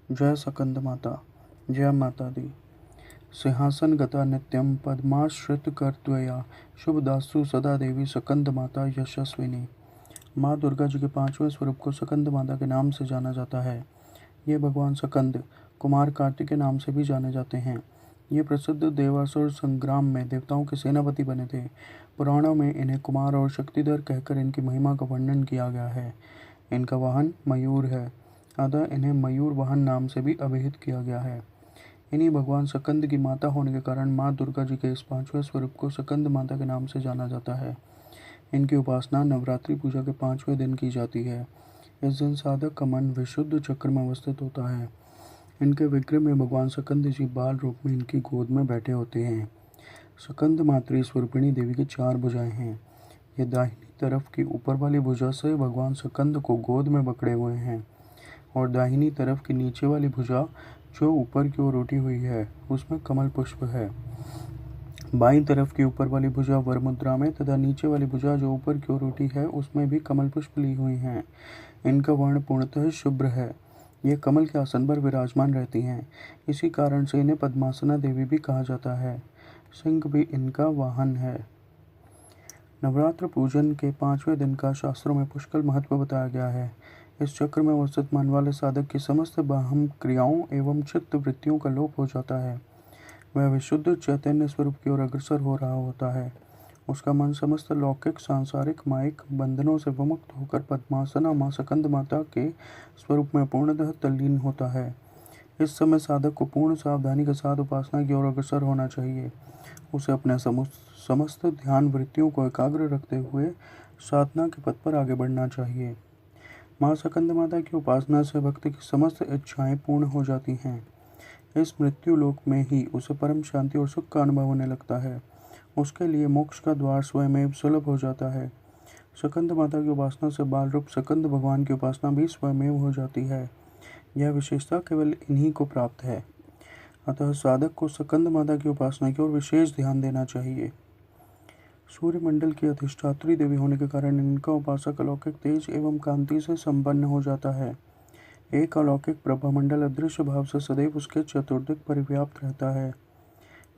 जय सकंद माता, जय माता दी। सिंहासन गता नित्यम पद्माश्रित कर त्वया शुभदासु सदा देवी सकंद माता यशस्विनी। माँ दुर्गा जी के पांचवें स्वरूप को सकंद माता के नाम से जाना जाता है। ये भगवान सकंद कुमार कार्तिक के नाम से भी जाने जाते हैं। ये प्रसिद्ध देवासुर संग्राम में देवताओं के सेनापति बने थे। पुराणों में इन्हें कुमार और शक्तिधर कहकर इनकी महिमा का वर्णन किया गया है। इनका वाहन मयूर है, अतः इन्हें मयूर वाहन नाम से भी अभिहित किया गया है। इन्हीं भगवान सकंद की माता होने के कारण माँ दुर्गा जी के इस पांचवें स्वरूप को सकंद माता के नाम से जाना जाता है। इनकी उपासना नवरात्रि पूजा के पांचवें दिन की जाती है। इस दिन साधक का मन विशुद्ध चक्र में अवस्थित होता है। इनके विग्रह में भगवान सकंद जी बाल रूप में इनकी गोद में बैठे होते हैं। सकंद मातृ स्वरूपिणी देवी की चार भुजाएं हैं। ये दाहिनी तरफ की ऊपर वाली भुजा से भगवान सकंद को गोद में पकड़े हुए हैं और दाहिनी तरफ की नीचे वाली भुजा जो ऊपर की ओर उठी हुई है उसमें कमल पुष्प है। बाईं तरफ की ऊपर वाली भुजा वर मुद्रा में तथा नीचे वाली भुजा जो ऊपर की ओर उठी है उसमें भी कमल पुष्प ली हुई हैं। इनका वर्ण पूर्णतः शुभ्र है। ये कमल के आसन पर विराजमान रहती हैं। इसी कारण से इन्हें पद्मासना देवी भी कहा जाता है। सिंह भी इनका वाहन है। नवरात्र पूजन के पांचवें दिन का शास्त्रों में पुष्कल महत्व बताया गया है। इस चक्र में अवस्थित मन वाले साधक की समस्त बाह्य क्रियाओं एवं चित्त वृत्तियों का लोप हो जाता है। वह विशुद्ध चैतन्य स्वरूप की ओर अग्रसर हो रहा होता है। उसका मन समस्त लौकिक सांसारिक मायिक बंधनों से विमुक्त होकर पद्मासना माँ सकंद माता के स्वरूप में पूर्णतः तल्लीन होता है। इस समय साधक को पूर्ण सावधानी के साथ उपासना की ओर अग्रसर होना चाहिए। उसे अपने समस्त ध्यान वृत्तियों को एकाग्र रखते हुए साधना के पथ पर आगे बढ़ना चाहिए। माँ सकंद माता की उपासना से भक्त की समस्त इच्छाएं पूर्ण हो जाती हैं। इस मृत्यु लोक में ही उसे परम शांति और सुख का अनुभव होने लगता है। उसके लिए मोक्ष का द्वार स्वयं सुलभ हो जाता है। सकंद माता की उपासना से बाल रूप सकंद भगवान की उपासना भी स्वयं हो जाती है। यह विशेषता केवल इन्हीं को प्राप्त है। अतः साधक को सकंद माता की उपासना की ओर विशेष ध्यान देना चाहिए। सूर्यमंडल की अधिष्ठात्री देवी होने के कारण इनका उपासक अलौकिक तेज एवं कांति से संपन्न हो जाता है। एक अलौकिक प्रभामंडल अदृश्य भाव से सदैव उसके चतुर्दिक परिव्याप्त रहता है।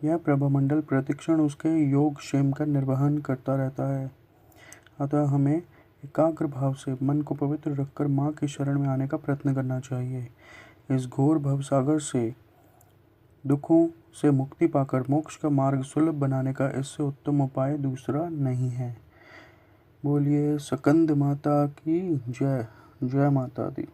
यह प्रभामंडल प्रतिक्षण उसके योग क्षेम का निर्वहन करता रहता है। अतः हमें एकाग्र भाव से मन को पवित्र रखकर माँ की शरण में आने का प्रयत्न करना चाहिए। इस घोर भव सागर से दुखों से मुक्ति पाकर मोक्ष का मार्ग सुलभ बनाने का इससे उत्तम उपाय दूसरा नहीं है। बोलिए सकंद माता की जय। जय माता दी।